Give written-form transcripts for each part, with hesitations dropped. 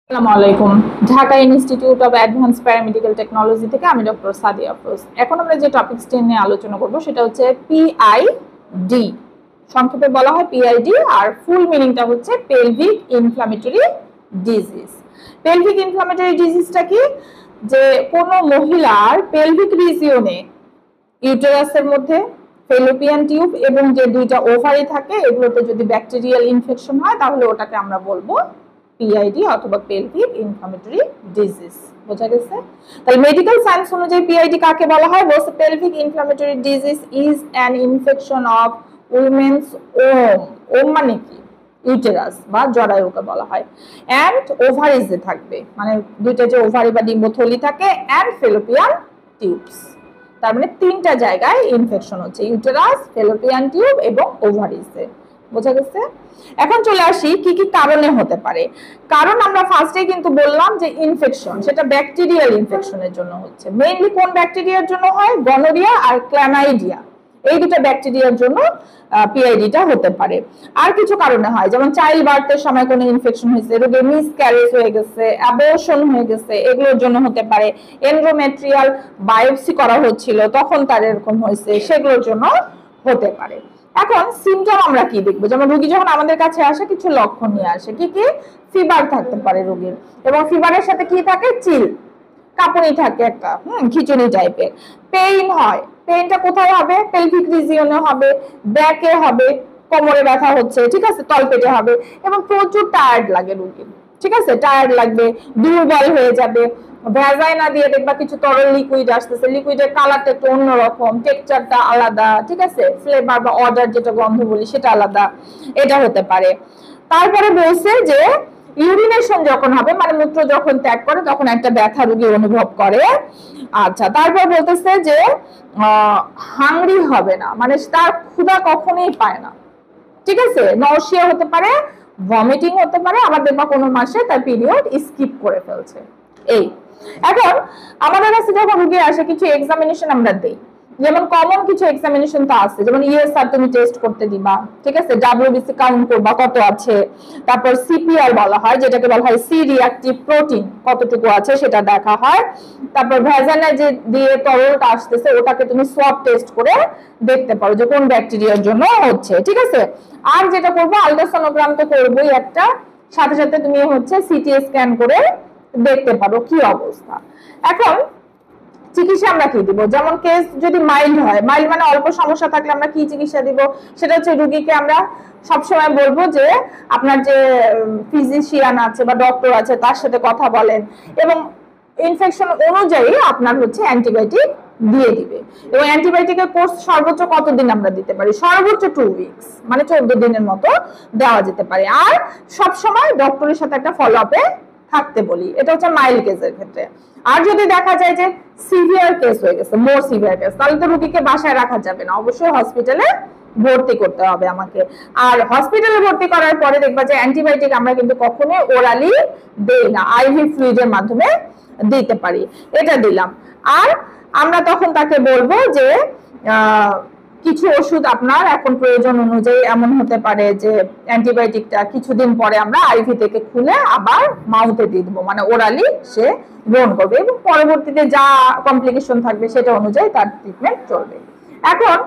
আসসালামু আলাইকুম। Dhaka institute of advance paramedical technology থেকে আমি ডক্টর সাদিয়া আফরোজ। এখন আমরা যে টপিকসটি নিয়ে আলোচনা করব সেটা হচ্ছে পিআইডি। সংক্ষেপে বলা হয় পিআইডি, আর ফুল মিনিংটা হচ্ছে pelvic inflammatory disease. Pelvic inflammatory ডিজিজটা কি? যে কোনো মহিলার পেলভিক রিজিয়নে, ইউটেরাসের মধ্যে, ফেলোপিয়ান টিউব এবং যে দুইটা ওভারি থাকে এগুলোতে যদি ব্যাকটেরিয়াল ইনফেকশন হয় তাহলে ওটাকে আমরা বলবো পিআইডি অথবা পেলভিক ইনফ্ল্যামেটরি ডিজিজ। বোঝা গেছে? তাহলে মেডিকেল সায়েন্স অনুযায়ী পিআইডি কাকে বলা হয়? বলছে pelvic inflammatory disease is an infection of women's womb. Womb মানে কি? ইউটেরাস বা জরায়ুকে বলা হয়। অ্যান্ড ওভারিজে থাকবে, মানে দুইটা যে ওভারি বা ডিম্বথলি থাকে, অ্যান্ড ফেলোপিয়ান টিউবস। তার মানে তিনটা জায়গায় ইনফেকশন হচ্ছে, ইউটেরাস, ফেলোপিয়ান টিউব এবং ওভারিজে। বোঝা গেছে? এখন চলে আসি কি কি কারণে হতে পারে। কারণ আমরা ফার্স্টে কিন্তু বললাম যে ইনফেকশন, সেটা ব্যাকটেরিয়াল ইনফেকশনের জন্য হচ্ছে। মেইনলি কোন ব্যাকটেরিয়ার জন্য হয়? গনোরিয়া আর ক্ল্যামাইডিয়া, এই দুটো ব্যাকটেরিয়ার জন্য পিআইডিটা হতে পারে। আর কিছু কারণে হয়, যেমন চাইল্ড বার্থের সময় কোনো ইনফেকশন হয়েছে, রোগীর মিসক্যারেজ হয়ে গেছে, অ্যাবর্শন হয়ে গেছে, এগুলোর জন্য হতে পারে। এন্ডোমেট্রিয়াল বায়োপসি করা হচ্ছিল তখন তার এরকম হয়েছে, সেগুলোর জন্য হতে পারে। এখন সিমটম আমরা কি দেখবো? যেমন রোগী যখন আমাদের কাছে আসে কিছু লক্ষণ নিয়ে আসে। কি কি? ফিভার থাকতে পারে রোগীর, এবং ফিভারের সাথে কি থাকে? চিল, কাঁপুনি থাকে একটা, খিচুনি টাইপের। পেইন হয়, পেইনটা কোথায় হবে? পেলভিক রিজিয়নে হবে, ব্যাকে হবে, কোমরে ব্যথা হচ্ছে, ঠিক আছে, তলপেটে হবে, এবং প্রচুর টায়ার্ড লাগে রোগীর, ঠিক আছে, টায়ার্ড লাগবে, দুর্বল হয়ে যাবে। ভ্যাজাইনা দিয়ে দেখবা কিছু তরল লিকুইড আসতেছে, লিকুইডের কালারটা একটু অন্যরকম, টেক্সচারটা আলাদা, ঠিক আছে, ফ্লেভার বা অর্ডার যেটা গন্ধ বলি সেটা আলাদা, এটা হতে পারে। তারপরে বলছে যে ইউরিনেশন যখন হবে, মানে মূত্র যখন ত্যাগ করে তখন একটা ব্যথা রোগী অনুভব করে। আচ্ছা, তারপর বলতেছে যে হাংরি হবে না, মানে তার ক্ষুধা কখনোই পায় না, ঠিক আছে, নওশিয়া হতে পারে, ভমিটিং হতে পারে, আবার দেখবা কোনো মাসে তার পিরিয়ড স্কিপ করে ফেলছে। এই এখন আমাদের কাছে যখন রোগী আসে কিছু এক্সামিনেশন আমরা দেই, যেমন কমন কিছু এক্সামিনেশন তো আছে, যেমন ইএসআর তুমি টেস্ট করতে দিবা, ঠিক আছে, ডাব্লিউবিসি কাউন্ট করবা কত আছে, তারপর সিপিআর বলা হয়, যেটাকে বলা হয় সি রিঅ্যাক্টিভ প্রোটিন কতটুকু আছে সেটা দেখা হয়। তারপর ভ্যাজাইনা যে দিয়ে তরলটা আসতেছে ওটাকে তুমি সোয়াব টেস্ট করে দেখতে পারো যে কোন ব্যাকটেরিয়ার জন্য হচ্ছে, ঠিক আছে। আর যেটা করবো, আলট্রাসোনোগ্রাম তো করবোই একটা, সাথে সাথে তুমি হচ্ছে সিটি স্ক্যান করে দেখতে পারো কি অবস্থা। এখন চিকিৎসা আমরা কি দিব? যেমন কেস যদি মাইল্ড হয়, মাইল্ড মানে অল্প সমস্যা থাকলে আমরা কি চিকিৎসা দিব? সেটা হচ্ছে রোগীকে আমরা সবসময় বলবো যে আপনার যে ফিজিশিয়ান আছে বা ডক্টর আছে তার সাথে কথা বলেন, এবং ইনফেকশন অনুযায়ী আপনার হচ্ছে অ্যান্টিবায়োটিক দিয়ে দিবে। এবং অ্যান্টিবায়োটিকের কোর্স সর্বোচ্চ কতদিন আমরা দিতে পারি? সর্বোচ্চ 2 উইকস, মানে 14 দিনের মতো দেওয়া যেতে পারে। আর সবসময় ডক্টরের সাথে একটা ফলো আপে থাকতে বলি, এটা হচ্ছে মাইল্ড কেসের ক্ষেত্রে। আর যদি দেখা যায় যে সিভিয়ার কেস হয়ে গেছে, মোর সিভিয়ার কেস, তাহলে তো রোগীকে বাসায় রাখা যাবে না, অবশ্যই হসপিটালে ভর্তি করতে হবে আমাকে। আর হসপিটালে ভর্তি করার পরে দেখবা যে অ্যান্টিবায়োটিক আমরা কিন্তু কখনোই ওরালি দেই না, আইভি ফ্লুইডের মাধ্যমে দিতে পারি, এটা দিলাম। আর আমরা তখন তাকে বলবো যে কিছু ওষুধ আপনার এখন প্রয়োজন অনুযায়ী এমন হতে পারে যে অ্যান্টিবায়োটিকটা কিছুদিন পরে আমরা আইভি থেকে খুলে আবার মাউথে দিয়ে দেবো, মানে ওরালি সে গ্রহণ করবে, এবং পরবর্তীতে যা কমপ্লিকেশন থাকবে সেটা অনুযায়ী তার ট্রিটমেন্ট চলবে। এখন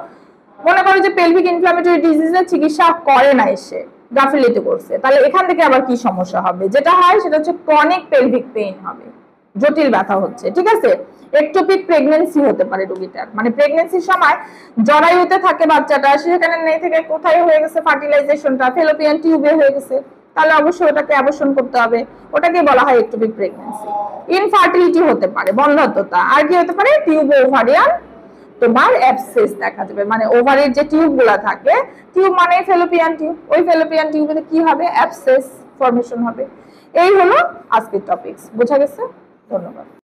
মনে করো যে পেলভিক ইনফ্ল্যামেটরি ডিজিজের চিকিৎসা করে না, এসে গাফিলতি করছে, তাহলে এখান থেকে আবার কি সমস্যা হবে? যেটা হয় সেটা হচ্ছে ক্রনিক পেলভিক পেইন হবে, জটিল ব্যথা হচ্ছে, ঠিক আছে। একটোপিক প্রেগন্যান্সি হতে পারে রোগীটার, মানে প্রেগন্যান্সির সময় জরায়ুতে থাকে বাচ্চাটা, সেখানে নেই থেকে কোথায় হয়ে গেছে ফার্টিলাইজেশনটা, ফেলোপিয়ান টিউবে হয়ে গেছে, তাহলে অবশ্যই ওটাকে অ্যাবর্শন করতে হবে, ওটাকে বলা হয় একটোপিক প্রেগন্যান্সি। ইনফার্টিলিটি হতে পারে, বন্ধ্যাত্বতা। আর কি হতে পারে? টিউব ওভারিয়ান তোমার অ্যাবসেস দেখা যাবে, মানে ওভারির যে টিউব গুলা থাকে, টিউব মানে ফেলোপিয়ান টিউব, ওই ফেলোপিয়ান টিউবে কি হবে? অ্যাবসেস ফর্মেশন হবে। এই হলো আজকের টপিকস। বোঝা গেছে? ধন্যবাদ।